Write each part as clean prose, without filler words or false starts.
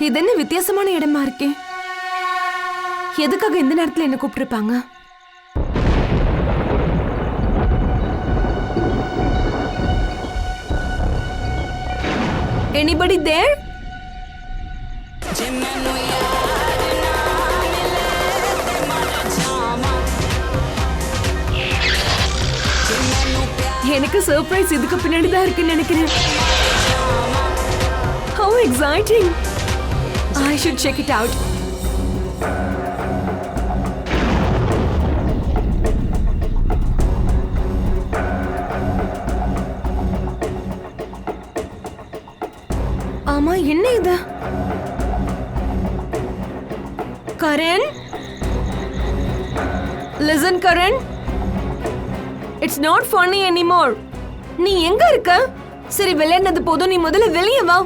இது என்ன வித்தியாசமான இடமா இருக்கே? எதுக்காக இந்த நேரத்துல என்ன கூப்பிட்டுருப்பாங்க? Anybody there? எனக்கு சர்ப்ரைஸ் இதுக்கு பின்னாடி தான் இருக்குன்னு நினைக்கிறேன். How exciting! I should check it out. ஆமா, என்ன இது? Karan, listen Karan, it's not funny anymore. நீ எங்க இருக்க? சரி, விளையாடுனது போதும், நீ முதல்ல வெளியே வா.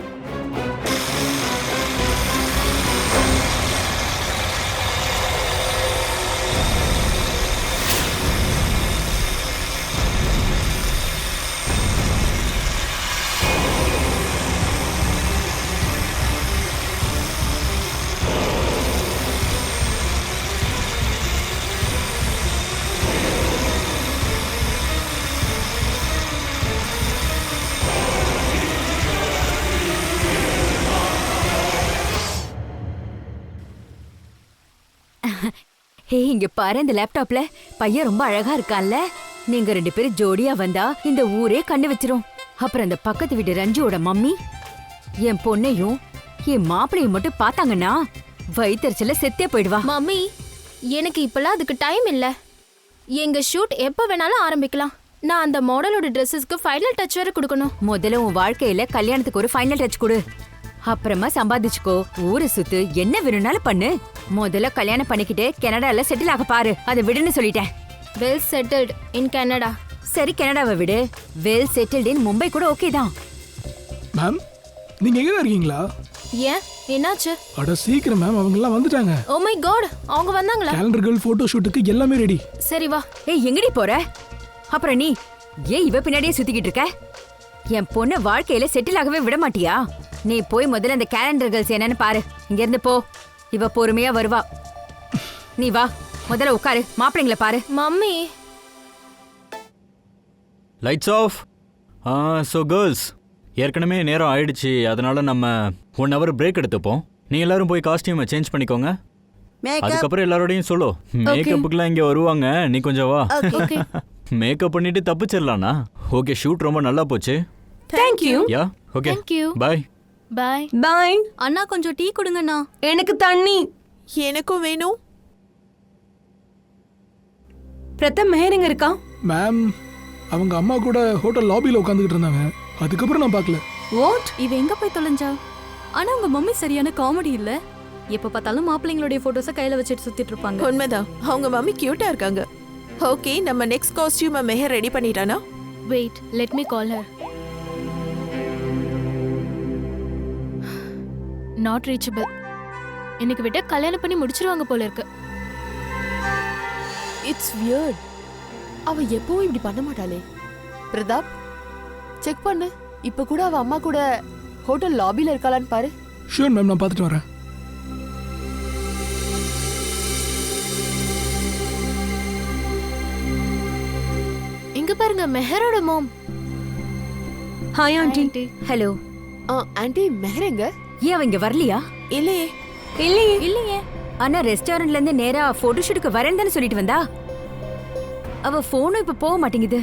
ஹே, இங்க பாரு, இந்த லேப்டாப்ல பையன் ரொம்ப அழகா இருக்கான்ல. நீங்க 2 பேரும் ஜோடியா வந்தா இந்த ஊரே கண்ணு வச்சிரும். அப்புறம் அந்த பக்கத்து வீட்டு ரஞ்சுவோட மம்மி என் பொண்ணையும் என் மாப்பிளையும் மட்டும் பார்த்தாங்கன்னா வயிற்றுல செத்தே போயிடுவா. மம்மி, எனக்கு இப்பெல்லாம் அதுக்கு டைம் இல்ல. எங்க ஷூட் எப்ப வேணாலும் ஆரம்பிக்கலாம். நான் அந்த மாடலோட ட்ரெஸ்ஸஸ்க்கு ஃபைனல் டச் வேற கொடுக்கணும். முதல்ல உன் வாழ்க்கையில கல்யாணத்துக்கு ஒரு ஃபைனல் டச் கொடு. அப்புறமா சம்பாதிச்சுக்கோ, ஊரை சுத்து, என்ன வேணும்னாலும் பண்ணு. முதல்ல கல்யாணம் பண்ணிக்கிட்டு கனடால செட்டில் ஆக பாரு. அதை விடுன்னு சொல்லிட்டேன். வெல் செட்டில்ட் இன் கனடா. சரி, கனடாவை விடு. வெல் செட்டில்ட் இன் மும்பை கூட ஓகே தான். மேம், நீங்க எங்க இருக்கீங்களா? ஏன், என்னாச்சு? அட சீக்கிரம் மேம், அவங்க எல்லாம் வந்துட்டாங்க. ஓ மை காட், அவங்க வந்தாங்களா? கேலண்டர்கள், போட்டோ ஷூட்டுக்கு எல்லாமே ரெடி. சரி வா. ஏய், எங்கடி போற? அப்புறம் நீ ஏன் இவ பின்னாடியே சுத்திக்கிட்டு இருக்க? என் பொண்ணு வாழ்க்கையில செட்டில் ஆகவே விட மாட்டியா? நீ போய் முதல்ல அந்த கேலண்டர் கேர்ள்ஸ் என்னன்னு பாரு. இங்க இருந்து போ. இவ பொறுமையா வருவா. நீ வா, முதல்ல உட்காரு, மாப்பிள்ளைங்களை பாரு. Mummy, lights off. So girls, ஏற்கனவே நேரம் ஆயிடுச்சு. அதனால நம்ம 1 hour பிரேக் எடுத்துப்போம். நீ எல்லாரும் போய் காஸ்டியூமை சேஞ்ச் பண்ணிக்கோங்க. அதுக்கப்புறம் எல்லாரோடையும் சொல்லு. மேக்கப்புக்குலாம் இங்கே வருவாங்க, நீ கொஞ்சம் வா. மேக்கப் பண்ணிட்டு தப்பிச்சிடலானா? ஓகே, ஷூட் ரொம்ப நல்லா போச்சு. Thank you. Yeah, okay, Thank you. Bye. Bye. Bye. அண்ணா, கொஞ்சம் டீ கொடுங்கண்ணா. எனக்கு தண்ணி. எனக்கும் வேணும். பிரதம் மெஹர் எங்க இருக்கா? மேம், அவங்க அம்மா கூட ஹோட்டல் லாபியில் உட்காந்துக்கிட்டு இருந்தாங்க. அதுக்கப்புறம் நான் பார்க்கல. வாட்? இவ எங்க போய் தொலைஞ்சா? ஆனா உங்க மம்மி சரியான காமெடி இல்ல. எப்ப பார்த்தாலும் மாப்பிள்ளைங்களுடைய போட்டோஸை கையில வச்சுட்டு சுத்திட்டு இருப்பாங்க. உண்மைதான், அவங்க மம்மி கியூட்டா இருக்காங்க. ஓகே, நம்ம நெக்ஸ்ட் காஸ்டியூமை மெஹர் ரெடி பண்ணிட்டானா? Wait, let me call her. Not reachable. எனக்கு விட்ட கல்யாணம் பண்ணி முடிச்சிருவாங்க போல இருக்கு. It's weird. அவ எப்பவும் இப்படி பண்ண மாட்டாளே. பிரதாப், செக் பண்ணு. இப்ப கூட அவ அம்மா கூட ஹோட்டல் லாபில இருக்காளான்னு பாரு. ஷூர் மேம், நான் பார்த்துட்டு வரேன். இங்க பாருங்க, மெஹரோட mom. Hi aunty. Hello. Aunty, Mehar எங்க? ஏன் அவ இங்க வரலையா? இல்லையே. இல்லையே. இல்லையே. ஆனா ரெஸ்டாரண்ட்ல இருந்து நேரா போட்டோ ஷூட்டுக்கு வரேன்னு தானே சொல்லிட்டு வந்தா. அவ போனும் இப்ப போக மாட்டேங்குது.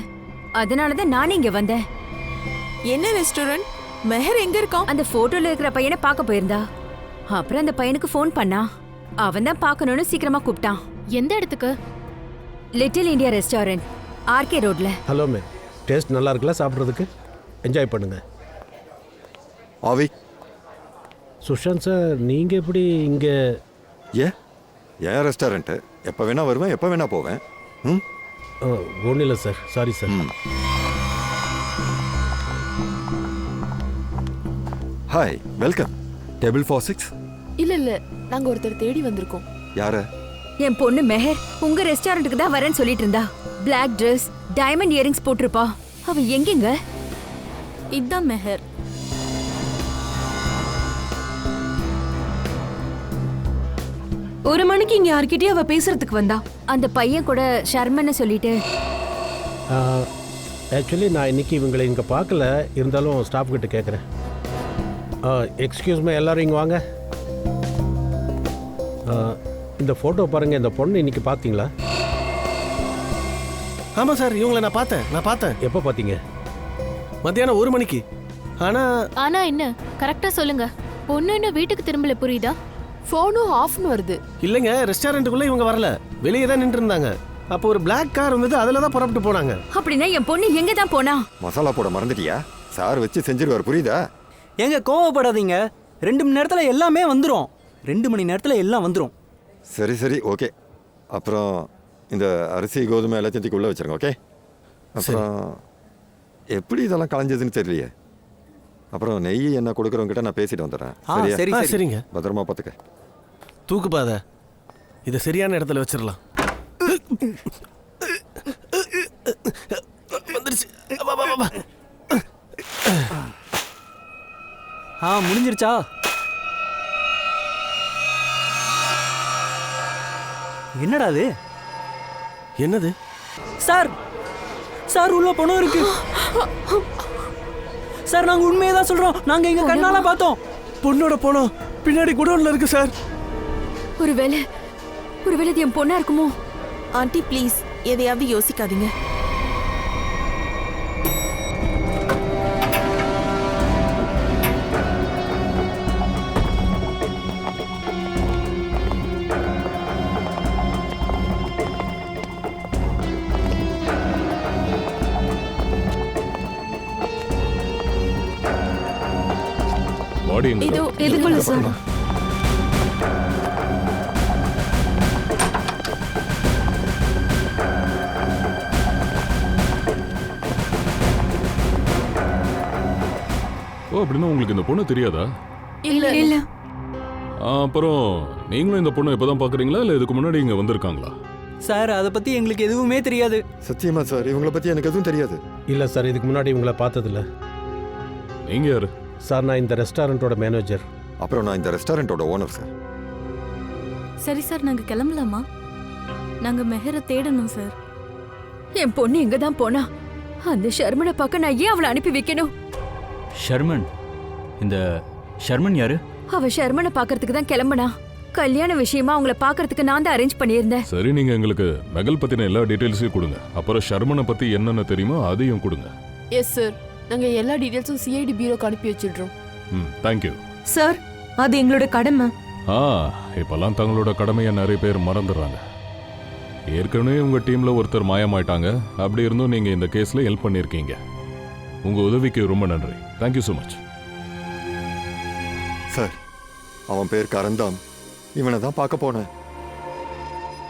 அதனாலதான் நானே இங்க வந்தேன். என்ன ரெஸ்டாரண்ட்? மெஹர் எங்க இருக்கான்? அந்த போட்டோல இருக்கிற பையனை பார்க்க போயிருந்தா. அப்புறம் அந்த பையனுக்கு ஃபோன் பண்ணா. அவன் தான் பார்க்கணும்னு சீக்கிரமா கூப்பிட்டான். எந்த இடத்துக்கு? லிட்டில் இந்தியா ரெஸ்டாரண்ட், ஆர்கே ரோட்ல. ஹலோ மேம், டேஸ்ட் நல்லா இருக்குல்ல? சாப்பிட்றதுக்கு என்ஜாய் பண்ணுங்க. ஆவி, சுஷாந்த் சார், நீங்கள் எப்படி இங்கே? ஏன் ரெஸ்டாரண்ட்டு எப்போ வேணா வருவேன், எப்போ வேணா போவேன். ம், ஒன்றும் இல்லை sir, sorry sir. Hi, welcome. Table for 6. இல்ல, நாங்க ஒருத்தர் தேடி வந்திருக்கோம். யார? என் பொண்ணு மெஹர் உங்க ரெஸ்டாரண்ட்டுக்கு தான் வரேன்னு சொல்லிட்டு இருந்தா. பிளாக் ட்ரெஸ், டைமண்ட் இயரிங்ஸ் போட்டிருப்பா. அவ எங்கெங்க? இதுதான் மெஹர். 1 மணிக்கு இங்க யார்கிட்டயும் அவ பேசுறதுக்கு வந்தா. அந்த பையன் கூட ஷர்மன்னு சொல்லிட்டு. ஆக்சுவலி நான் இன்னைக்கு இவங்களை இங்கே பார்க்கல, இருந்தாலும் ஸ்டாஃப் கிட்ட கேட்குறேன். எக்ஸ்கியூஸ் மீ, எல்லாரும் இங்கே வாங்க. இந்த ஃபோட்டோ பாருங்கள், இந்த பொண்ணு இன்னைக்கு பார்த்தீங்களா? ஆமாம் சார், இவங்களை நான் பார்த்தேன். எப்போ பார்த்தீங்க? மத்தியானம் 1 மணிக்கு. ஆனா என்ன கரெக்டா சொல்லுங்க. பொண்ணு இன்னும் வீட்டுக்கு திரும்பல, புரியுதா? ஃபோனும் ஆஃப்னு வருது. இல்லைங்க, ரெஸ்டாரண்ட்டுக்குள்ளே இவங்க வரல, வெளியே தான் நின்று இருந்தாங்க. அப்போ ஒரு பிளாக் கார் வந்தது, அதில் தான் புறப்பட்டு போனாங்க. அப்படின்னா என் பொண்ணு எங்க தான் போனா? மசாலா போட மறந்துட்டியா? சார் வச்சு செஞ்சிருவார், புரியுதா? எங்க கோவப்படாதீங்க, 2 மணி நேரத்தில் எல்லாமே வந்துடும். 2 மணி நேரத்தில் எல்லாம் வந்துடும். சரி ஓகே. அப்புறம் இந்த அரிசி கோதுமை எல்லாத்தையும் தூக்கி உள்ள வச்சிருங்க, ஓகே? அப்புறம் எப்படி இதெல்லாம் கலைஞ்சதுன்னு தெரியலையே. அப்புறம் நெய் என்ன கொடுக்குறவங்கிட்ட நான் பேசிட்டு வந்துடுறேன். சரி சரிங்க, பத்திரமா பார்த்துக்க. தூக்குப்பாத, இதை சரியான இடத்துல வச்சிடலாம். வந்துருச்சு. முடிஞ்சிருச்சா? என்னடா அது? என்னது சார்? சார் உள்ள பணம் இருக்கு சார். நாங்க உண்மையை தான் சொல்றோம், நாங்க எங்க கண்ணால பார்த்தோம். பொண்ணோட பணம் பின்னாடி குடோன்ல இருக்கு சார். ஒருவேளை இது என் பொண்ணா இருக்குமோ? ஆண்டி ப்ளீஸ் எதையாவது யோசிக்காதீங்க. இதோ எதுக்குள்ள சார்? ஓ, அப்படின்னா உங்களுக்கு இந்த பொண்ணு தெரியாதா? இல்ல. அப்புறம் நீங்களும் இந்த பொண்ணை இப்பதான் பாக்குறீங்களா, இல்ல இதுக்கு முன்னாடி இங்க வந்திருக்காங்களா? சார் அதை பத்தி எங்களுக்கு எதுவுமே தெரியாது. சத்தியமா சார், இவங்களை பத்தி எனக்கு எதுவும் தெரியாது. இல்லை சார், இதுக்கு முன்னாடி இவங்களை பார்த்ததில்ல. நீங்க யாரு? சார், நான் இந்த ரெஸ்டாரண்ட்டோட மேனேஜர். அப்புறம் நான் இந்த ரெஸ்டாரண்ட்டோட ஓனர் சார். சரி சார், நாங்க கிளம்பலாமா? நாங்க மெஹரை தேடணும் சார். என் பொண்ணு எங்க தான் போனா? அந்த ஷர்மனை பார்க்க நான் ஏன் அவளை அனுப்பி வைக்கணும்? ஷர்மன்? இந்த ஷர்மன் யாரு? அவ ஷர்மனை பார்க்கறதுக்கு தான் கிளம்புனா. கல்யாண விஷயமா அவங்கள பார்க்கறதுக்கு நான் தான் அரேஞ்ச் பண்ணியிருந்தேன். சரி, நீங்க எங்களுக்கு மெகல் பத்தின எல்லா டீடைல்ஸையும் கொடுங்க. அப்புறம் ஷர்மனை பத்தி என்னென்ன தெரியுமோ அதையும் கொடுங்க. எஸ் சார், நாங்க எல்லா டீடைல்ஸும் சிஐடி பியூரோக்கு அனுப்பி வச்சிடுறோம். தேங்க்யூ சார், அது எங்களோட கடமை. இப்பெல்லாம் தங்களோட கடமையை நிறைய பேர் மறந்துடுறாங்க. ஏற்கனவே உங்க டீம்ல ஒருத்தர் மாயமாயிட்டாங்க. அப்படி இருந்தும் நீங்க இந்த கேஸ்ல ஹெல்ப் பண்ணிருக்கீங்க. உங்க உதவிக்கு ரொம்ப நன்றி. Thank you so much. சார், அவன் பேர் கரன்தான். இவனை தான் பார்க்க போனேன்.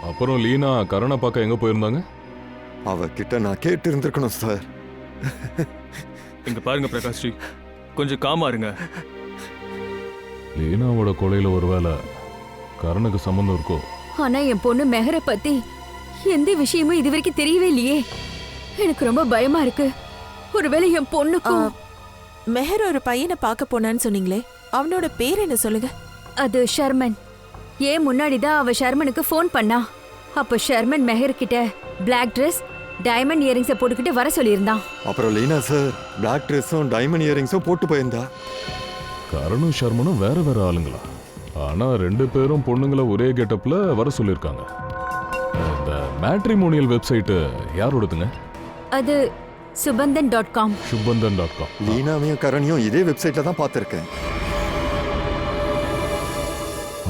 அப்புறம் லீனா கரணை பார்க்க எங்க போயிருந்தாங்க? அவகிட்ட நான் கேட்டு இருந்திருக்கணும் சார். இங்க பாருங்க பிரகாஷ் ஸ்ரீ, கொஞ்சம் காமா இருங்க. லீனாவோட கொலையில ஒருவேளை கரணுக்கு சம்பந்தம் இருக்கோ? ஆனா என் பொண்ணு மெஹரை பத்தி எந்த விஷயமும் இது வரைக்கும் தெரியவே இல்லையே. எனக்கு ரொம்ப பயமா இருக்கு. ஒருவேளை என் பொண்ணுக்கும். மெஹர் ஒரு பையனை பார்க்க போனான்னு சொன்னீங்களே, அவனோட பேர் என்ன சொல்லுங்க? அது ஷர்மன். ஏன் முன்னாடி தான் அவ ஷர்மனுக்கு ஃபோன் பண்ணா. அப்போ ஷர்மன் மெஹர் கிட்ட பிளாக் ட்ரெஸ், டைமண்ட் இயரிங்ஸை போட்டுக்கிட்டு வர சொல்லியிருந்தான். அப்புறம் லீனா சார் பிளாக் ட்ரெஸ்ஸும் டைமண்ட் இயரிங்ஸும் போட்டு போயிருந்தா. கரணும் ஷர்மனும் வேற வேற ஆளுங்களா? ஆனா 2 பேரும் பொண்ணுங்களை ஒரே கெட்டப்ல வர சொல்லியிருக்காங்க. இந்த மேட்ரிமோனியல் வெப்சைட் யாரோடதுங்க? அது subandhan.com. subandhan.com. லீனாவையும் கரணியும் இதே வெப்சைட்ல தான் பார்த்திருக்கேன்.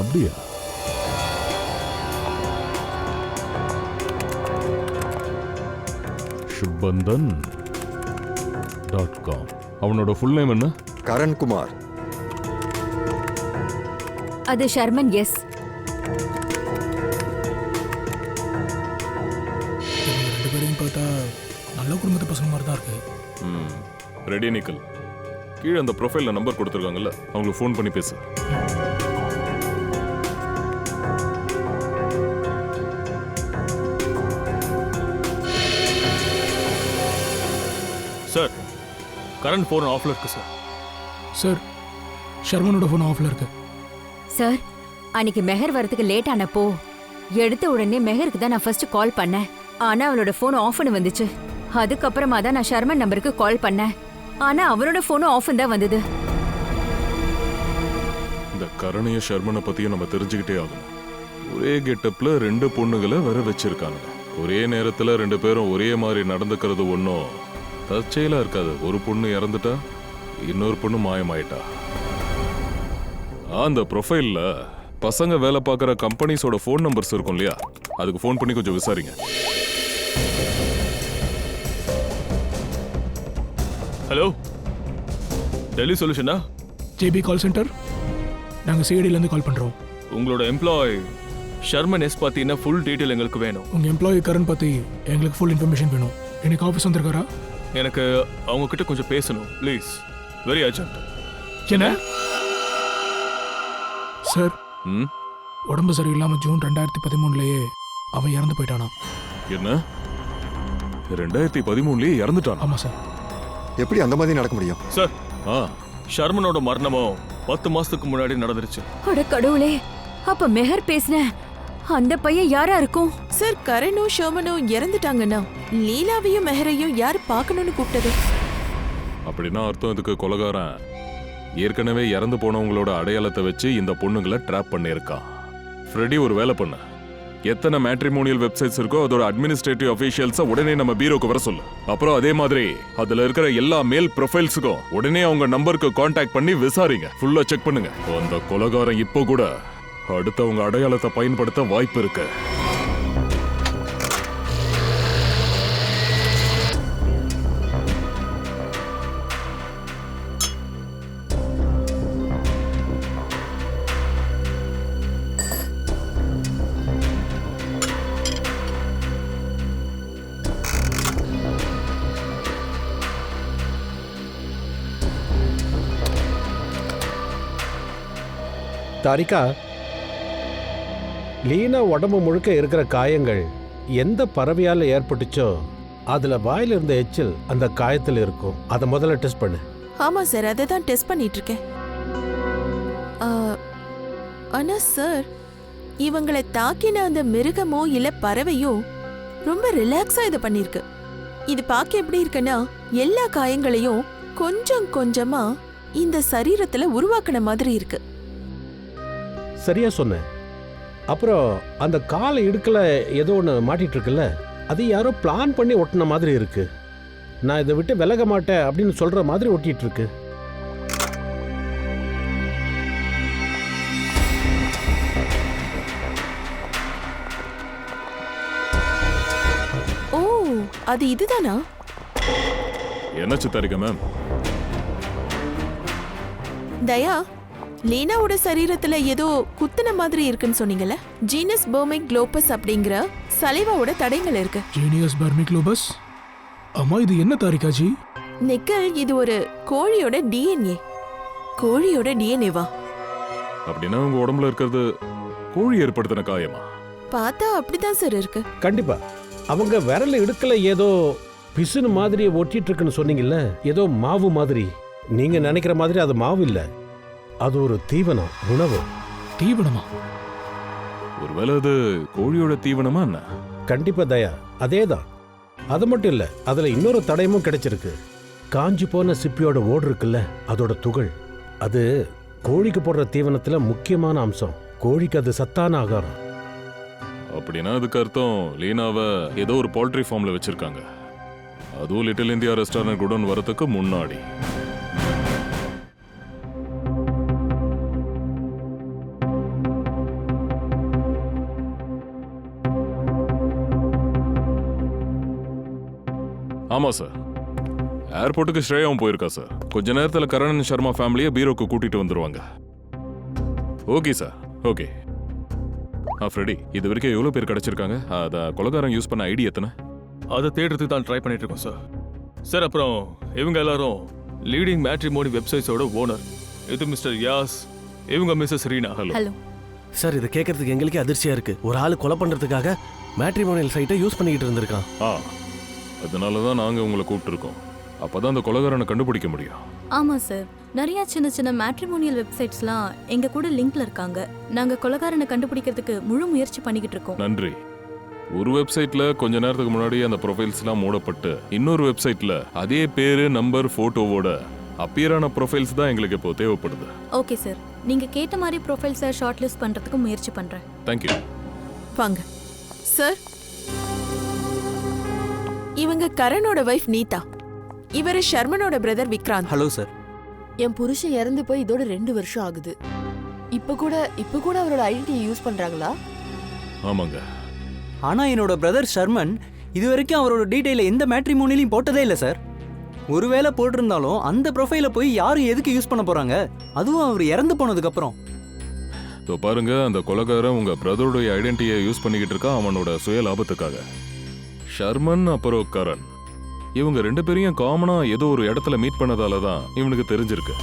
அப்படியா? subandhan.com. அவனோட ஃபுல் நேம் என்ன? கரண் குமார். அது ஷர்மன். எஸ். ரெண்டு பேரையும் பார்த்தா நல்ல குடும்பத்து பசங்க மாதிரி தான் இருக்கு. Ready nickel. கீழே அந்த ப்ரொஃபைல்ல நம்பர் கொடுத்துருக்காங்கல்ல, அவங்களுக்கு ஃபோன் பண்ணி பேசு. சார், கரண்ட் ஃபோன் ஆஃப்ல இருக்கு சார். சார், ஷர்மனோட ஃபோன் ஆஃப்ல இருக்கு. சார், அன்னைக்கு மெஹர் வரதுக்கு லேட் ஆனப்போ எடுத்த உடனே மெஹருக்கு தான் நான் ஃபர்ஸ்ட் கால் பண்ணேன். ஆனா அவளோட போன் ஆஃப்னு வந்துச்சு. அதுக்கப்புறமா தான் நான் ஷர்மன் நம்பருக்கு கால் பண்ணேன். ஆனா அவனோட போனும் ஆஃப் தான் வந்தது. இந்த கரணைய ஷர்மனை பத்தியும் நம்ம தெரிஞ்சுக்கிட்டே ஆகணும். ஒரே கெட்டப்ல 2 பொண்ணுகளை வர வச்சிருக்காங்க. ஒரே நேரத்துல 2 பேரும் ஒரே மாதிரி நடந்துக்கிறது ஒன்றும் தற்செயலா இருக்காது. ஒரு பொண்ணு இறந்துட்டா இன்னொரு பொண்ணு மாயமாயிட்டா. அந்த ப்ரொஃபைல்ல பசங்க வேலை பார்க்குற கம்பெனிஸோட ஃபோன் நம்பர்ஸ் இருக்கும் இல்லையா, அதுக்கு ஃபோன் பண்ணி கொஞ்சம் விசாரிங்க. Hello, Delhi சொல்யூஷனா? JP call centre, நாங்கள் சிஐடிலேருந்து கால் பண்ணுறோம். உங்களோட எம்ப்ளாய் ஷர்மன் எஸ் பார்த்தீங்கன்னா ஃபுல் டீட்டெயில் எங்களுக்கு வேணும். உங்கள் எம்ப்ளாயி கரண் பற்றி எங்களுக்கு ஃபுல் இன்ஃபர்மேஷன் வேணும். எனக்கு ஆஃபீஸ் வந்திருக்காரா? எனக்கு அவங்க கிட்ட கொஞ்சம் பேசணும் ப்ளீஸ், வெரி அர்ஜென்ட். என்ன சார்? உடம்பு சரியில்லாமல் ஜூன் 2013 அவன் இறந்து போயிட்டானா? என்ன 2013 இறந்துட்டான்? ஆமாம் சார். எப்படி அந்த மாதிரி நடக்க முடியும் சார்? ஷர்மனோட மரணமும் 10 மாசத்துக்கு முன்னாடி நடந்துருச்சு. அட கடவுளே, அப்ப மெஹர் பேசின அந்த பையன் யாரா இருக்கும்? சார், கரணும் ஷர்மனும் இறந்துட்டாங்கன்னா லீலாவையும் மெஹரையும் யார் பார்க்கணும்னு கூப்பிட்டது? அப்படின்னா அர்த்தம் இதுக்கு கொலைகாரன் ஏற்கனவே இறந்து போனவங்களோட அடையாளத்தை வச்சு இந்த பொண்ணுங்களை ட்ராப் பண்ணியிருக்கான். ஃப்ரெடி ஒரு வேலை பண்ண, எத்தனை மேட்ரிமோனியல் வெப்சைட்ஸ் இருக்கோ அதோட அட்மினிஸ்ட்ரேட்டிவ் அஃபீஷியல்ஸை உடனே நம்ம பீரோக்கு வர சொல்லு. அப்புறம் அதே மாதிரி அதுல இருக்கிற எல்லா மேல் ப்ரொஃபைல்ஸுக்கும் உடனே அவங்க நம்பருக்கு கான்டாக்ட் பண்ணி விசாரிங்க, ஃபுல்லா செக் பண்ணுங்க. அந்த கொலைகாரன் இப்போ கூட அடுத்தவங்க அடையாளத்தை பயன்படுத்த வாய்ப்பு இருக்கு. தாரிகா, லீனா உடம்பு முழுக்க இருக்கிற காயங்கள் எந்த பறவையால ஏற்பட்டுச்சோ அதுல வாயில இருந்த எச்சில் அந்த காயத்தில் இருக்கும். அதை முதல்ல டெஸ்ட் பண்ணு. ஆமா சார், அதை தான் டெஸ்ட் பண்ணிட்டு இருக்கேன். ஆனா சார், இவங்களை தாக்கின அந்த மிருகமோ இல்ல பறவையோ ரொம்ப ரிலாக்ஸா இதை பண்ணிருக்கு. இது பார்க்க எப்படி இருக்குன்னா எல்லா காயங்களையும் கொஞ்சம் கொஞ்சமா இந்த சரீரத்துல உருவாக்குன மாதிரி இருக்கு. சரியா சொன்ன. அப்புறம் அந்த காலை இடுக்கல ஏதோ ஒன்று மாட்டிட்டு இருக்குல்ல, அது யாரோ பிளான் பண்ணி ஒட்டின மாதிரி இருக்கு. நான் இதை விட்டு விலக மாட்டேன் அப்படின்னு சொல்ற மாதிரி ஒட்டிட்டு இருக்கு. ஓ, அது இதுதானா? என்ன சித்தாரிக்கா மேம்? தயா, லீனாவோட சரீரத்துல ஏதோ குத்துன மாதிரி இருக்குன்னு சொன்னீங்கல்ல. ஜீனஸ் பெர்மிக்லோபஸ் அப்படிங்கிற சலைவாவோட தடயங்கள் இருக்கு. ஜீனியஸ் பெர்மிக்லோபஸ்? அம்மா, இது என்ன தாரிகாஜி? நிக்கல், இது ஒரு கோழியோட டிஎன்ஏ. கோழியோட டிஎன்ஏவா? அப்படின்னா உங்க உடம்புல இருக்கிறது கோழி ஏற்படுத்தின காயமா? பார்த்தா அப்படிதான் சார் இருக்கு. கண்டிப்பா. அவங்க விரல் இடுக்கல ஏதோ பிசுனு மாதிரி ஒட்டிட்டு இருக்குன்னு சொன்னீங்கல்ல, ஏதோ மாவு மாதிரி. நீங்க நினைக்கிற மாதிரி அது மாவு இல்ல, அது ஒரு தீவனம், உணவு. தீவனமா? ஒருவேளை அது கோழியோட தீவனமா என்ன? கண்டிப்பா தயா, அதேதான். அது மட்டும் இல்ல, அதுல இன்னொரு தடயமும் கிடைச்சிருக்கு. காஞ்சி போன சிப்பியோட ஓடு இருக்குல்ல, அதோட துகள். அது கோழிக்கு போடுற தீவனத்துல முக்கியமான அம்சம். கோழிக்கு அது சத்தான ஆகாரம். அப்படின்னா அதுக்கு அர்த்தம் லீனாவை ஏதோ ஒரு போல்ட்ரி ஃபார்ம்ல வச்சிருக்காங்க. அதுவும் லிட்டில் இந்தியா ரெஸ்டாரண்ட் குடோன் வரதுக்கு முன்னாடி. ஆமா சார், ஏர்போர்ட்டுக்கு ஸ்ரேயாவும் போயிருக்கா சார். கொஞ்ச நேரத்தில் கரண் சர்மா ஃபேமிலியை பீரோக்கு கூட்டிட்டு வந்துருவாங்க. Okay sir, okay. ஃப்ரெடி, இது வரைக்கும் எவ்வளோ பேர் கிடைச்சிருக்காங்க? அதை கொலைகாரன் யூஸ் பண்ண ஐடி எத்தனை? அதை தேடுறதுக்கு தான் ட்ரை பண்ணிட்டு இருக்கோம் சார். சார், அப்புறம் இவங்க எல்லாரும் லீடிங் மேட்ரிமோனி வெப்சைட்ஸோட ஓனர். இது மிஸ்டர் யாஸ், இவங்க மிஸ்ஸஸ் ரீனா. ஹலோ சார், இதை கேட்கறதுக்கு எங்களுக்கே அதிர்ச்சியா இருக்கு. ஒரு ஆள் கொலை பண்றதுக்காக மேட்ரிமோனியல் சைட்டை யூஸ் பண்ணிக்கிட்டு இருந்திருக்கான். அதனால தான் நாங்கள் உங்களை கூப்பிட்டுருக்கோம். அப்போ தான் அந்த கொலைகாரனை கண்டுபிடிக்க முடியும். ஆமா சார், நிறைய சின்ன சின்ன மேட்ரிமோனியல் வெப்சைட்ஸ்லாம் எங்க கூட லிங்க்ல இருக்காங்க. நாங்க கொலைகாரனை கண்டுபிடிக்கிறதுக்கு முழு முயற்சி பண்ணிக்கிட்டு இருக்கோம். நன்றி. ஒரு வெப்சைட்ல கொஞ்ச நேரத்துக்கு முன்னாடி அந்த ப்ரொஃபைல்ஸ்லாம் மூடப்பட்டு இன்னொரு வெப்சைட்ல அதே பேரு நம்பர் போட்டோவோட அப்பியரான ப்ரொஃபைல்ஸ் தான் எங்களுக்கு இப்போ தேவைப்படுது. ஓகே சார், நீங்க கேட்ட மாதிரி ப்ரொஃபைல்ஸை ஷார்ட் லிஸ்ட் பண்றதுக்கு முயற்சி பண்றேன். தேங்க்யூ. வாங்க சார். இவங்க கரணோட வைஃப் நீதா, இவரு ஷர்மனோட பிரதர் விக்ராந்த். Hello sir. என் புருஷன் இறந்து போய் இதோட 2 வருஷம் ஆகுது. இப்ப கூட அவரோட ஐடென்டிட்டியை யூஸ் பண்றாங்களா? ஆமாங்க. ஆனா என்னோட பிரதர் ஷர்மன் இது வரைக்கும் அவரோட டீடைல எந்த மேட்ரிமோனிலையும் போட்டதே இல்லை சார். ஒருவேளை போட்டிருந்தாலும் அந்த ப்ரொஃபைல போய் யாரும் எதுக்கு யூஸ் பண்ண போறாங்க, அதுவும் அவர் இறந்து போனதுக்கு அப்புறம். இப்போ பாருங்க, அந்த கொலைகாரன் உங்க பிரதருடைய ஐடென்டிட்டியை யூஸ் பண்ணிக்கிட்டு இருக்கான் அவனோட சுய லாபத்துக்காக. ஷர்மன் அப்புறம் கரண் இவங்க 2 பேரையும் காமனா ஏதோ ஒரு இடத்துல மீட் பண்ணதால தான் இவனுக்கு தெரிஞ்சிருக்கு.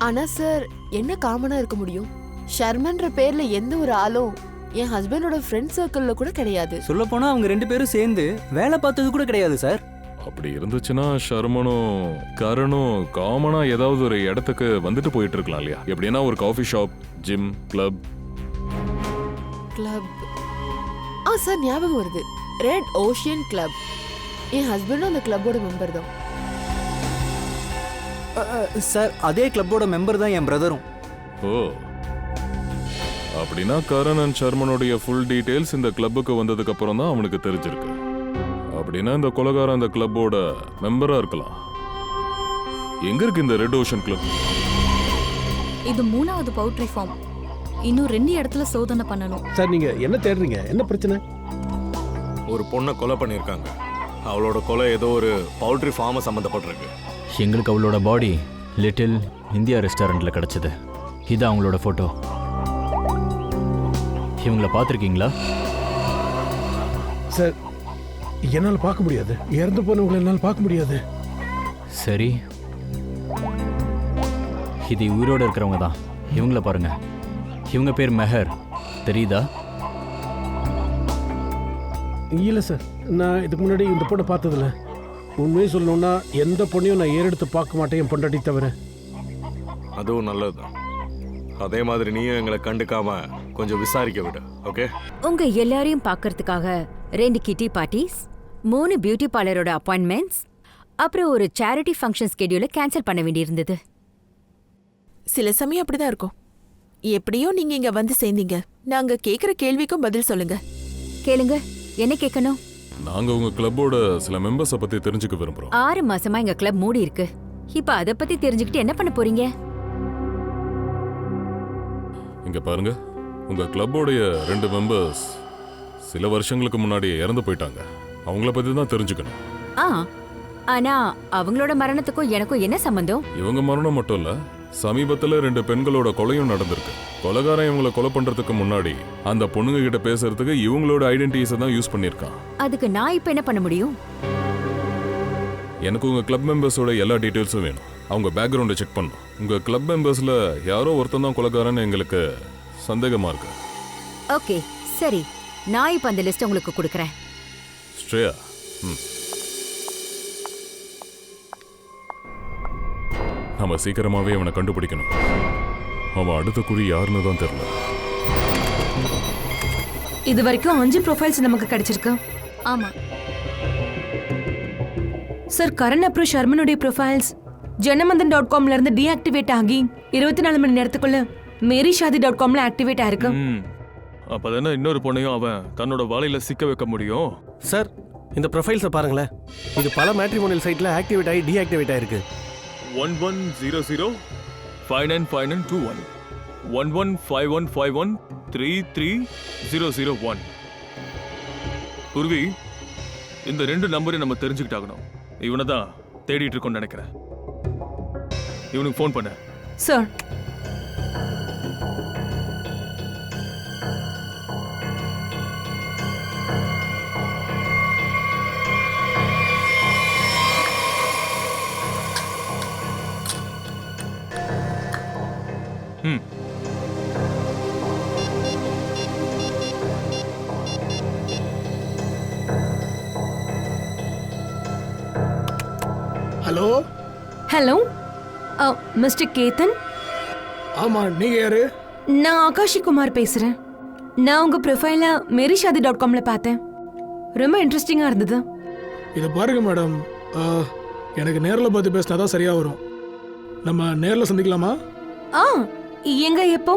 ஆனா சார், என்ன காமனா இருக்க முடியும்? ஷர்மன்ற பேர்ல எந்த ஒரு ஆளும் என் ஹஸ்பண்டோட ஃப்ரெண்ட் சர்க்கிள்ல கூட கிடையாது. சொல்ல போனா அவங்க 2 பேரும் சேர்ந்து வேலை பார்த்தது கூட கிடையாது சார். அப்படி இருந்துச்சுன்னா ஷர்மனும் கரணும் காமனா ஏதாவது ஒரு இடத்துக்கு வந்துட்டு போயிட்டு இருக்கலாம் இல்லையா? எப்படின்னா ஒரு coffee shop, gym, club. Sir ஞாபகம் வருது, ரெட் ஓஷியன் கிளப். என் ஹஸ்பண்டும் அந்த கிளப்போட மெம்பர் தான். சார் அதே கிளப்போட மெம்பர் தான் என் பிரதரும். ஓ, அப்படின்னா கரண் அண்ட் ஷர்மனுடைய ஃபுல் டீடைல்ஸ் இந்த கிளப்புக்கு வந்ததுக்கு அப்புறம் தான் அவனுக்கு தெரிஞ்சிருக்கு. அப்படின்னா இந்த கொலைகாரன் அந்த கிளப்போட மெம்பரா இருக்கலாம். எங்க இருக்கு இந்த ரெட் ஓஷன் கிளப்? இது 3வது பவுல்ட்ரி ஃபார்ம். இன்னும் 2 இடத்துல சோதனை பண்ணணும். சார் நீங்க என்ன தேடுறீங்க? என்ன பிரச்சனை? ஒரு பொண்ணை கொலை பண்ணியிருக்காங்க. அவளோட கொலை ஏதோ ஒரு பவுல்ட்ரி ஃபார்மை சம்மந்தப்பட்டிருக்கு. எங்களுக்கு அவளோட பாடி லிட்டில் இந்தியா ரெஸ்டாரண்ட்ல கிடைச்சது. இது அவங்களோட ஃபோட்டோ. இவங்களை பார்த்துருக்கீங்களா? சார் என்னால் பார்க்க முடியாது. இறந்து போனவங்களை என்னால் பார்க்க முடியாது. சரி, இது உயிரோடு இருக்கிறவங்க தான். இவங்கள பாருங்க. இவங்க பேர் மெஹர், தெரியுதா? இல்லை சார், நான் இதுக்கு முன்னாடி இந்த பொண்ணை பார்த்ததில்ல. உண்மையை சொல்லணும்னா எந்த பொண்ணையும் நான் ஏறெடுத்து பார்க்க மாட்டேன் என் பொண்டாட்டி தவிர. அதுவும் நல்லதுதான். அதே மாதிரி நீயும் எங்களை கண்டுக்காம கொஞ்சம் விசாரிக்க விடு. ஓகே? உங்க எல்லாரையும் பார்க்கறதுக்காக 2 கிட்டி பார்ட்டிஸ், 3 பியூட்டி பார்லரோட அப்பாயின்மெண்ட்ஸ், அப்புறம் ஒரு சேரிட்டி ஃபங்க்ஷன் ஸ்கெடியூலை கேன்சல் பண்ண வேண்டியிருந்தது. சில சமயம் அப்படிதான் இருக்கும். எப்படியோ நீங்க இங்க வந்து சேர்ந்தீங்க. நாங்க கேக்குற கேள்விக்கும் பதில் சொல்லுங்க. கேளுங்க, என்ன கேட்கணும்? நாங்க உங்க கிளப்போட சில மெம்பர்ஸை பத்தி தெரிஞ்சுக்க விரும்புறோம். 6 மாசமா எங்க கிளப் மூடி இருக்கு. இப்ப அத பத்தி தெரிஞ்சுக்கிட்டு என்ன பண்ண போறீங்க? இங்க பாருங்க, உங்க கிளப்போடைய 2 மெம்பர்ஸ் சில வருஷங்களுக்கு முன்னாடி இறந்து போயிட்டாங்க. அவங்கள பத்தி தான் தெரிஞ்சுக்கணும். ஆனா அவங்களோட மரணத்துக்கும் எனக்கும் என்ன சம்பந்தம்? இவங்க மரணம் மட்டும் இல்ல, சமீபத்துல 2 பெண்களோட கொலையும் நடந்திருக்கு. கொலைகாரன் இவங்களை கொலை பண்றதுக்கு முன்னாடி அந்த பொண்ணுங்க கிட்ட பேசுறதுக்கு இவங்களோட ஐடென்டிட்டிஸை தான் யூஸ் பண்ணிருக்கான். அதுக்கு நான் இப்ப என்ன பண்ண முடியும்? எனக்கு உங்க கிளப் மெம்பர்ஸோட எல்லா டீடைல்ஸும் வேணும். அவங்க பேக்ரவுண்டை செக் பண்ணணும். உங்க கிளப் மெம்பர்ஸ்ல யாரோ ஒருத்தன் தான் கொலைகாரன்னு எங்களுக்கு சந்தேகமா இருக்கு. ஓகே சரி, நான் இப்ப அந்த லிஸ்ட் உங்களுக்கு கொடுக்கறேன். ஸ்ரேயா, நம்ம சீக்கிரமாவே அவனை கண்டுபிடிக்கணும். அவன் அடுத்த குறி யாருன்னு தான் தெரியல. இது வரைக்கும் 5 ப்ரொஃபைல்ஸ் நமக்கு கிடைச்சிருக்கு. ஆமா சார், கரண் அப்புறம் ஷர்மனுடைய ப்ரொஃபைல்ஸ் ஜனமந்தன்.comல இருந்து டீஆக்டிவேட் ஆகி 24 மணி நேரத்துக்குள்ள மேரிஷாதி.comல ஆக்டிவேட் ஆயிருக்கு. அப்பதானே இன்னொரு பொண்ணையும் அவன் தன்னோட வலையில சிக்க வைக்க முடியும். சார் இந்த ப்ரொஃபைல்ஸை பாருங்களேன். இது பல மேட்ரிமோனியல் சைட்ல ஆக்டிவேட் ஆகி டீஆக்டிவேட் ஆயிருக்கு. 1100595921 115151330001. குருவி, இந்த 2 நம்பரையும் நம்ம தெரிஞ்சுக்கிட்டாகணும். இவனை தான் தேடிட்டு இருக்கோம்னு நினைக்கிறேன். இவனுக்கு ஃபோன் பண்ண. Sir, hello hello mister Ketan, ஆமா, நீங்க யாரு? நான் ஆகாஷி குமார் பேசுறேன். நான் உங்க ப்ரொஃபைல merishadi.comல பார்த்தேன். ரொம்ப இன்ட்ரெஸ்டிங்கா இருந்தது. இதை பாருங்க மேடம், எனக்கு நேரில் பார்த்து பேசினா தான் சரியா வரும். நம்ம நேரில் சந்திக்கலாமா? எங்க எப்போ?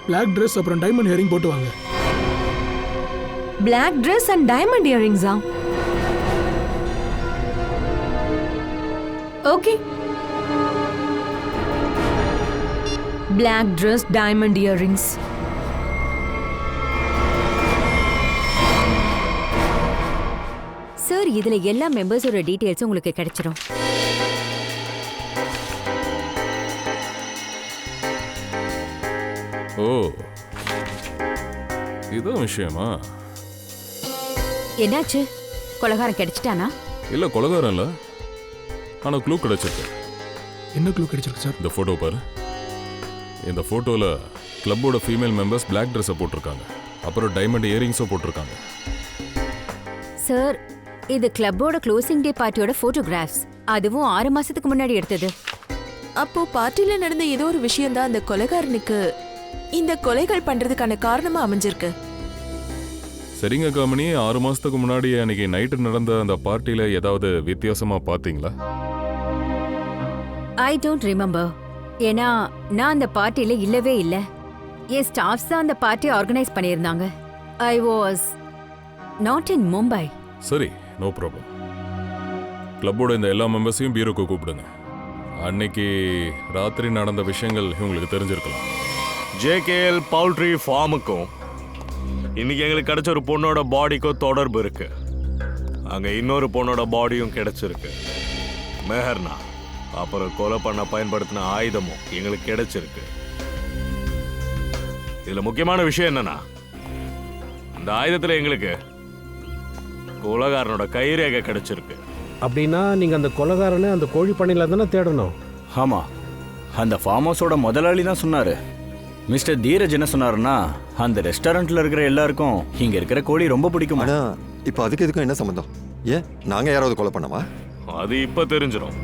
பிளாக் ட்ரெஸ் அப்புறம் டைமண்ட் ஹியரிங் போட்டு வாங்க. Black dress and diamond earrings. Okay. Black dress, diamond earrings. Sir, இதுல எல்லா மெம்பர்ஸோட டீடைல்ஸும் உங்களுக்கு கிடைச்சிடும். ஓ, இதான் விஷயமா? என்னாச்சு? கொலகாரம் கிடைச்சிட்டானா? இல்ல, கொலகாரம் இல்ல, ஆனா க்ளூ கிடைச்சிருக்கு. என்ன க்ளூ கிடைச்சிருக்கு சார்? இந்த போட்டோ பாரு. இந்த போட்டோல கிளப்போட ஃபீமேல் மெம்பர்ஸ் பிளாக் ட்ரெஸ்ஸை போட்டிருக்காங்க, அப்புறம் டைமண்ட் இயரிங்ஸும் போட்டிருக்காங்க. சார், இது கிளப்போட க்ளோசிங் டே பார்ட்டியோட போட்டோகிராஃப்ஸ். அதுவும் 6 மாசத்துக்கு முன்னாடி எடுத்தது. அப்போ பார்ட்டில நடந்த ஏதோ ஒரு விஷயம் தான் அந்த கொலைகாரனுக்கு இந்த கொலைகள் பண்றதுக்கான காரணமா அமைஞ்சிருக்கு. சரிங்க காமினி, 6 மாசத்துக்கு முன்னாடி அன்னைக்கு நைட்டு நடந்த அந்த பார்ட்டியில ஏதாவது வித்தியாசமா பாத்தீங்களா? I don't remember. ஏன்னா நான் அந்த பார்ட்டியில இல்லவே இல்ல. என் ஸ்டாஃப்ஸ் தான் அந்த பார்ட்டியை ஆர்கனைஸ் பண்ணியிருந்தாங்க. I was not in Mumbai. சரி, நோ ப்ராப்ளம். கிளப்போட இந்த எல்லா மெம்பர்ஸையும் பீரோக்கு கூப்பிடுங்க. அன்னைக்கு ராத்திரி நடந்த விஷயங்கள் இவங்களுக்கு தெரிஞ்சிருக்கலாம். JKL பவுல்ட்ரி ஃபார்முக்கும் இன்னைக்கு எங்களுக்கு கிடைச்ச ஒரு பொண்ணோட பாடிக்கும் தொடர்பு இருக்கு. அங்க இன்னொரு பொண்ணோட பாடியும் கிடைச்சிருக்கு, மெஹர்னா. அப்புறம் கொலை பண்ண பயன்படுத்தின ஆயுதமும் எங்களுக்கு கிடைச்சிருக்கு. இதுல முக்கியமான விஷயம் என்னன்னா, அந்த ஆயுதத்துல எங்களுக்கு கொலைகாரனோட கைரேகை கிடைச்சிருக்கு. அப்படின்னா நீங்க அந்த கொலைகாரனை அந்த கோழி பண்ணையில தானே தேடணும். ஆமா, அந்த ஃபார்ம் ஹவுஸோட முதலாளி தான் சொன்னாரு. மிஸ்டர் தீரஜ் என்ன சொன்னாருன்னா, அந்த ரெஸ்டாரண்ட்ல இருக்கிற எல்லாருக்கும் இங்க இருக்கிற கோழி ரொம்ப பிடிக்கும். ஆனா இப்போ அதுக்கு எதுக்கும் என்ன சம்பந்தம்? ஏன் நாங்க யாராவது கொலை பண்ணவா? அது இப்ப தெரிஞ்சிடும்.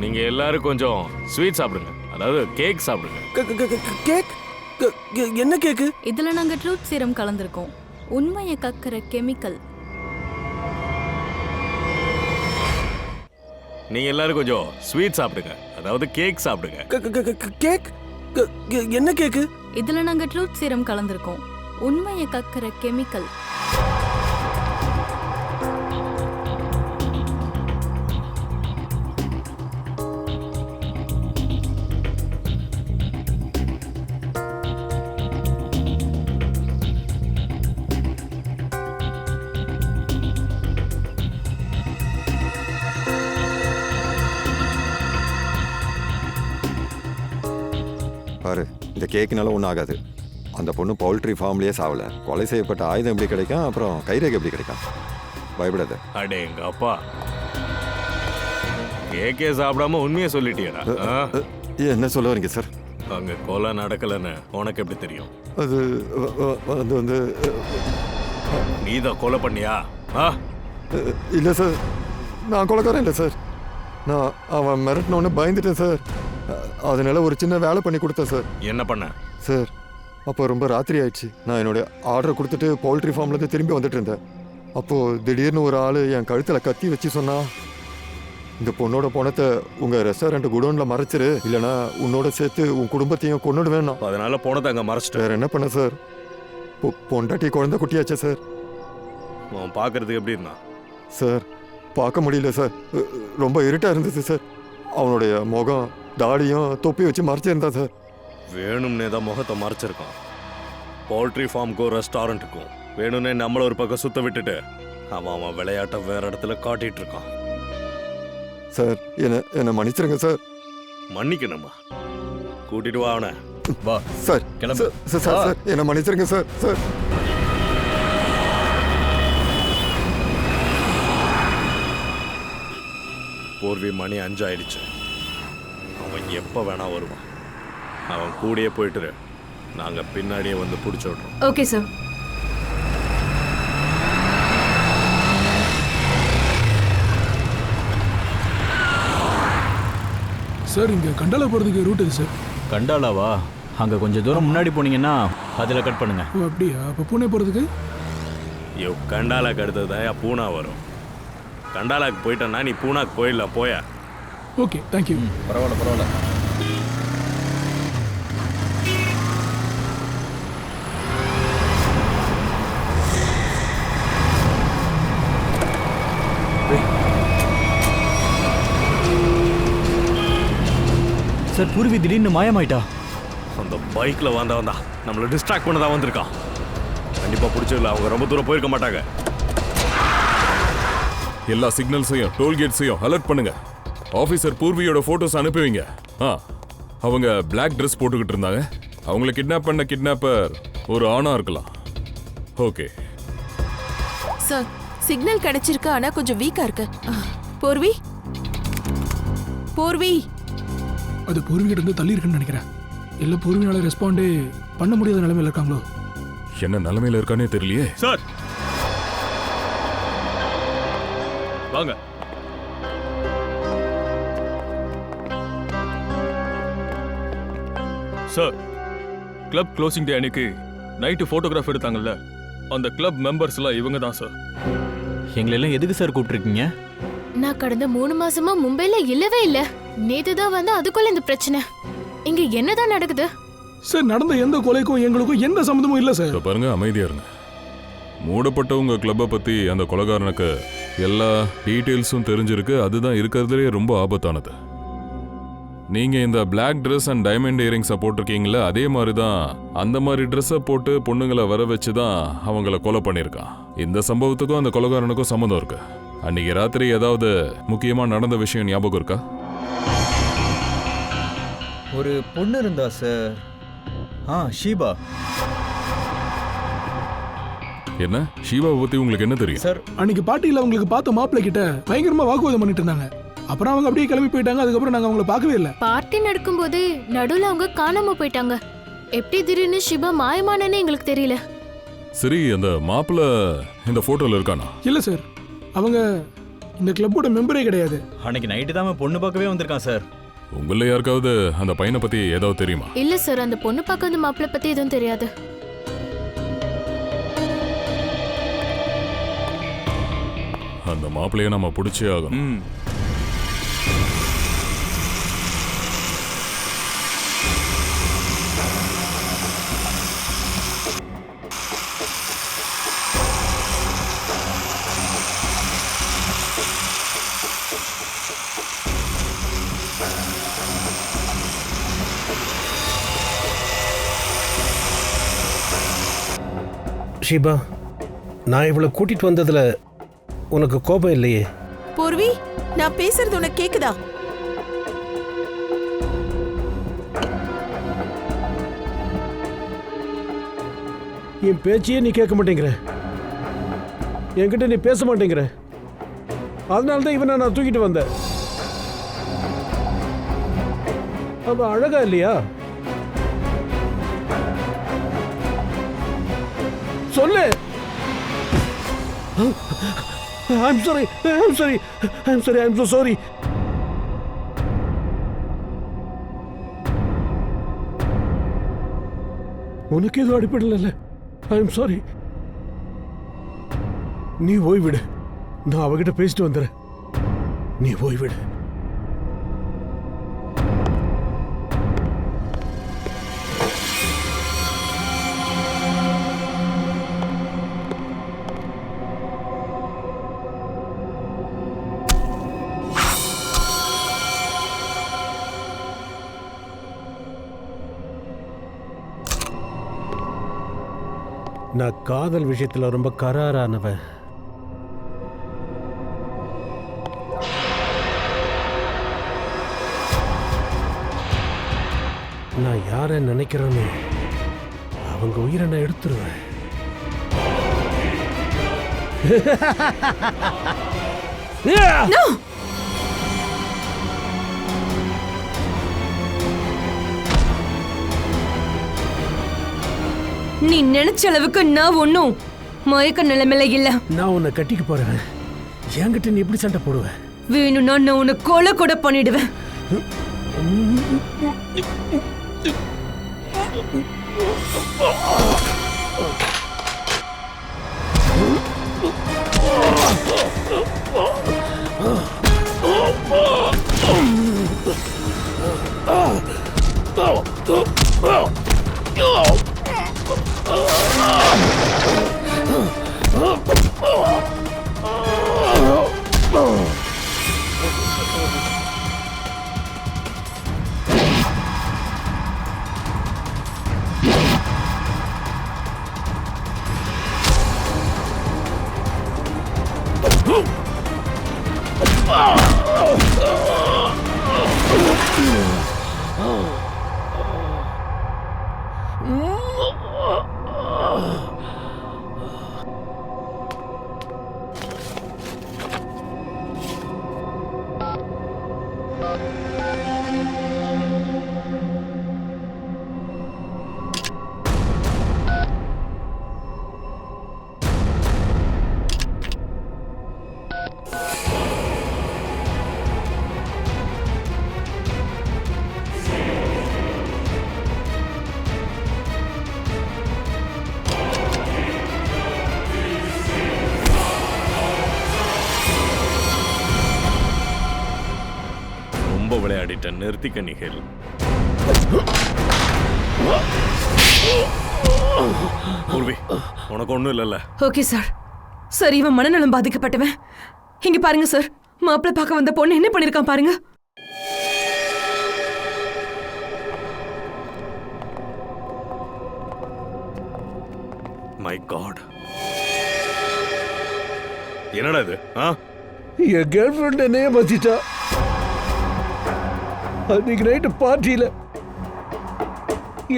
நீங்க எல்லாரும் கொஞ்சம் ஸ்வீட் சாப்பிடுங்க, அதாவது கேக் சாப்பிடுங்க. கேக்? என்ன கேக்கு? இதுல நாங்க ட்ரூத் சீரம் கலந்திருக்கோம். உண்மையை கக்கிற கெமிக்கல். நீங்க எல்லாரும் கொஞ்சம் ஸ்வீட் சாப்பிடுங்க, அதாவது கேக் சாப்பிடுங்க. கேக்? என்ன கேக்கு? இதுல நாங்க ட்ரூத் சீரம் கலந்திருக்கோம். உண்மையை கக்கிற கெமிக்கல். பாரு, இந்த கேக்குனால ஒன்றும் ஆகாது. அந்த பொண்ணு பவுல்ட்ரி ஃபார்ம்லேயே சாவல. கொலை செய்யப்பட்ட ஆயுதம் எப்படி கிடைக்கும், அப்புறம் கைரேகை எப்படி கிடைக்கும்? பயப்படாத. அடே எங்க அப்பா, கேக்கே சாப்பிடாம உண்மையை சொல்லிட்டியடா. என்ன சொல்ல வரீங்க சார்? அங்க கொலை நடக்கலன்னு உனக்கு எப்படி தெரியும்? அது வந்து நீதான் கொலை பண்ணியா? இல்லை சார், நான் கொலைக்காரன் இல்லை சார். நான் அவன் மிரட்டினோன்னு பயந்துட்டேன் சார். அதனால ஒரு சின்ன வேலை பண்ணி கொடுத்தேன் சார். என்ன பண்ண சார்? அப்போ ரொம்ப ராத்திரி ஆயிடுச்சு. நான் என்னுடைய ஆர்டரை கொடுத்துட்டு பவுல்ட்ரி ஃபார்ம்லேருந்து திரும்பி வந்துட்டு இருந்தேன். அப்போது திடீர்னு ஒரு ஆள் என் கழுத்தில் கத்தி வச்சு சொன்னா, இந்த பொண்ணோட பணத்தை உங்கள் ரெஸ்டாரண்ட் குடோனில் மறைச்சிரு, இல்லைனா உன்னோட சேர்த்து உன் குடும்பத்தையும் கொண்டுடுவேன். அதனால போனதை அங்கே மறைச்சிட்டு வேறு என்ன பண்ண சார்? பொண்டாட்டி குழந்தை குட்டியாச்சா சார்? அவன் பார்க்கறதுக்கு எப்படி இருந்தான் சார்? பார்க்க முடியல சார், ரொம்ப இருட்டாக இருந்தது சார். அவனுடைய முகம் தாடியும் தொப்பி வச்சு மறைச்சிருந்தா சார். வேணும்னே தான் முகத்தை மறைச்சிருக்கான். பவுல்ட்ரி ஃபார்முக்கும் ரெஸ்டாரண்ட்டுக்கும் வேணும்னே நம்மள ஒரு பக்கம் சுத்த விட்டுட்டு அவன் விளையாட்டை வேற இடத்துல காட்டிட்டு இருக்கான். சார், என்ன மன்னிச்சிருங்க சார். மன்னிக்கணுமா? கூட்டிட்டு வா அவனை. வா சார். கிளம்பு. சார், என்ன மன்னிச்சிருங்க சார். சார், போர்வி மணி 5 ஆயிடுச்சு. அவன் எப்போ வேணா வருவான். அவன் கூடயே போயிட்டு நாங்கள் பின்னாடியே வந்து பிடிச்சி விட்றோம். Okay sir. சார் இங்கே கண்டாலா போகிறதுக்கு ரூட் இது சார். கண்டாலாவா? அங்கே கொஞ்சம் தூரம் முன்னாடி போனீங்கன்னா அதில் கட் பண்ணுங்க. ஓ அப்படியா? அப்போ பூனே போகிறதுக்கு? ஐயோ, கண்டாலாக்கு அடுத்ததா பூனா வரும். கண்டாலாக்கு போயிட்டேன்னா நீ பூனாக்கு போயிடலாம். போயா? Okay, thank you. பரவாயில்ல பரவாயில்ல. சார், பூர்வி திடீர்னு மாயமாயிட்டா. அந்த பைக்ல வந்தவன் தான் நம்மளை டிஸ்ட்ராக்ட் பண்ண தான் வந்திருக்கான். கண்டிப்பா பிடிச்சதில்ல, அவங்க ரொம்ப தூரம் போயிருக்க மாட்டாங்க. எல்லா சிக்னல்ஸையும் டோல்கேட்ஸையும் அலர்ட் பண்ணுங்க. ஆஃபீஸர் பூர்வியோட போட்டோஸ் அனுப்புவீங்க. அவங்க பிளாக் ட்ரெஸ் போட்டுக்கிட்டு இருந்தாங்க. அவங்கள கிட்னாப் பண்ண கிட்னாப்பர் ஒரு ஆணா இருக்கலாம். ஓகே சார், சிக்னல் கிடைச்சிருக்கு, ஆனா கொஞ்சம் வீக்கா இருக்கு. பூர்வி பூர்வி அது பூர்விகிட்ட இருந்து தள்ளி இருக்குன்னு நினைக்கிறேன். இல்லை பூர்வினால ரெஸ்பாண்டே பண்ண முடியாத நிலைமையில் இருக்காங்களோ. என்ன நிலைமையில இருக்கானே தெரியலையே. சார் வாங்க. சார், கிளப் க்ளோசிங் டே அன்னைக்கு நைட்டு ஃபோட்டோகிராஃப் எடுத்தாங்கல்ல, அந்த கிளப் மெம்பர்ஸ் எல்லாம் இவங்க தான் சார். எங்களெல்லாம் எதுக்கு சார் கூப்பிட்டுருக்கீங்க? நான் கடந்த 3 மாசமா மும்பைல இல்லவே இல்ல. நேத்து தான் வந்து அதுக்குள்ள இந்த பிரச்சனை. இங்க என்னதான் நடக்குது? சார், நடந்த எந்த கொலைக்கும் எங்களுக்கும் எந்த சம்மந்தமும் இல்லை சார். பாருங்க, அமைதியா இருங்க. மூடப்பட்ட உங்க கிளப்பை பத்தி அந்த கொலைகாரனுக்கு எல்லா டீட்டெயில்ஸும் தெரிஞ்சிருக்கு. அதுதான் இருக்கிறதுலே ரொம்ப ஆபத்தானது. நீங்க இந்த பிளாக் ட்ரெஸ் அண்ட் டைமண்ட் இயரிங்ஸை போட்டிருக்கீங்களே, அதே மாதிரி தான் அந்த மாதிரி ட்ரெஸ்ஸை போட்டு பொண்ணுங்களை வர வச்சு தான் அவங்கள கொலை பண்ணியிருக்கான். இந்த சம்பவத்துக்கும் அந்த கொலைகாரனுக்கும் சம்மந்தம் இருக்கு. அன்னைக்கு ராத்திரி ஏதாவது முக்கியமா நடந்த விஷயம் ஞாபகம் இருக்கா? ஒரு பொண்ணு இருந்தா சார். ஷீபா. என்ன ஷீபாவை பத்தி உங்களுக்கு என்ன தெரியும்? சார், அன்னைக்கு பார்ட்டியில் அவங்களுக்கு பார்த்த மாப்பிள்ளை கிட்ட பயங்கரமா வாக்குவாதம் பண்ணிட்டு இருந்தாங்க. அப்புறம் அவங்க அப்படியே கிளம்பி போயிட்டாங்க. அதுக்கப்புறம் நாங்க அவங்கள பார்க்கவே இல்லை. பார்ட்டி நடக்கும்போது நடுவுல அவங்க காணாம போயிட்டாங்க. எப்படி திடீர்னு ஷிபா மாயமானன்னு எங்களுக்கு தெரியல. சரி, அந்த மாப்பிள்ளை இந்த போட்டோல இருக்கானா? இல்லை சார், அவங்க இந்த கிளப்போட மெம்பரே கிடையாது. அன்னைக்கு நைட்டு தான் பொண்ணு பார்க்கவே வந்திருக்கான் சார். உங்கள யாருக்காவது அந்த பையனை பத்தி ஏதாவது தெரியுமா? இல்ல சார், அந்த பொண்ணு பார்க்க அந்த மாப்பிள்ளை பத்தி எதுவும் தெரியாது. அந்த மாப்பிள்ளைய நம்ம பிடிச்சே ஆகணும். ஷீபா, நான் இவளை கூட்டிட்டு வந்ததுல உனக்கு கோபம் இல்லையே? பூர்வி, நான் பேசுறது உனக்கு கேக்குதா? என் பேச்சையே நீ கேட்க மாட்டேங்கிற, என்கிட்ட நீ பேச மாட்டேங்கிற. அதனால தான் இவனை நான் தூக்கிட்டு வந்தேன். அவ அழகா இல்லையா? சொல்லு. I'm sorry. I'm so sorry. உனக்கு எதுவும் அடிப்படல. I'm sorry. நீ ஓய்விடு, நான் அவகிட்ட பேசிட்டு வந்துடுறேன். நீ ஓய்விடு. நான் காதல் விஷயத்துல ரொம்ப கராரானவன். நான் யாரை நினைக்கிறேன்னு அவங்க உயிரை நான் எடுத்துருவேன். நீ நினைச்ச அளவுக்கு நான் ஒன்னும் மயக்க நிலைமையில இல்ல. நான் உன்னை கட்டிக்க போறேன். என்கிட்ட நீ எப்படி சண்டை போடுவேன்? வேணும்னா நான் உன்னை கொலை கூட பண்ணிடுவேன். ரொம்ப விளையாடிட்ட, நிறுத்திக்க நிகழ். பூர்வி, உனக்கு ஒண்ணும் இல்லைல்ல? Okay sir. சார், இவன் மனநலம் பாதிக்கப்பட்டவன். இங்க பாருங்க சார், மாப்பிள்ளை பார்க்க வந்த பொண்ணு என்ன பண்ணிருக்கான் பாருங்க. மை காட், என்னடா இது? என் கேர்ள் ஃப்ரெண்ட் என்னையே மதிச்சிட்டா. அன்னைக்கு நைட்டு பார்ட்டியில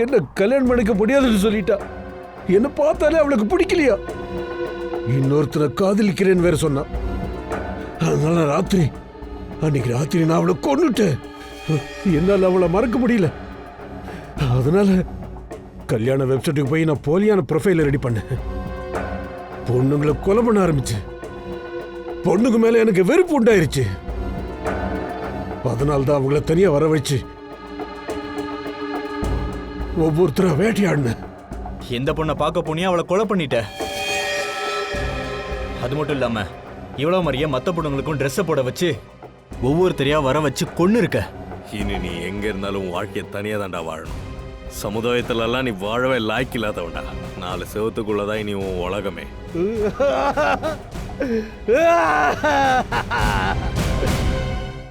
என்ன கல்யாணம் பண்ணிக்க முடியாதுன்னு சொல்லிட்டா. என்ன பார்த்தாலே அவளுக்கு பிடிக்கலையா. இன்னொருத்தரை காதலிக்கிறேன்னு வேற சொன்னா. அதனால அன்னைக்கு ராத்திரி நான் அவளை கொன்னுட்டேன். என்னால் அவளை மறக்க முடியல. அதனால கல்யாண வெப்சைட்டுக்கு போய் நான் போலியான ப்ரொஃபைல ரெடி பண்ணேன். பொண்ணுங்களை கொலை பண்ண ஆரம்பிச்சு. பொண்ணுக்கு மேல எனக்கு வெறுப்பு உண்டாயிருச்சு. அதனால்தான் அவங்கள தனியா வர வச்சு ஒவ்வொருத்தரா வேட்டையாடின. எந்த பொண்ணை பார்க்க போனியா அவளை கொலை பண்ணிட்ட. அது மட்டும் இல்லாம இவ்வளவு மாதிரியே மத்த பொண்ணுங்களுக்கும் ட்ரெஸ் போட வச்சு ஒவ்வொருத்தரையா வர வச்சு கொன்னு இருக்க. இனி நீ எங்க இருந்தாலும் வாழ்க்கையை தனியா தாண்டா வாழணும். சமுதாயத்திலலாம் நீ வாழவே லாய்க்கு இல்லாதவன்டா. 4 செவத்துக்குள்ளதான் இனி உன் உலகமே.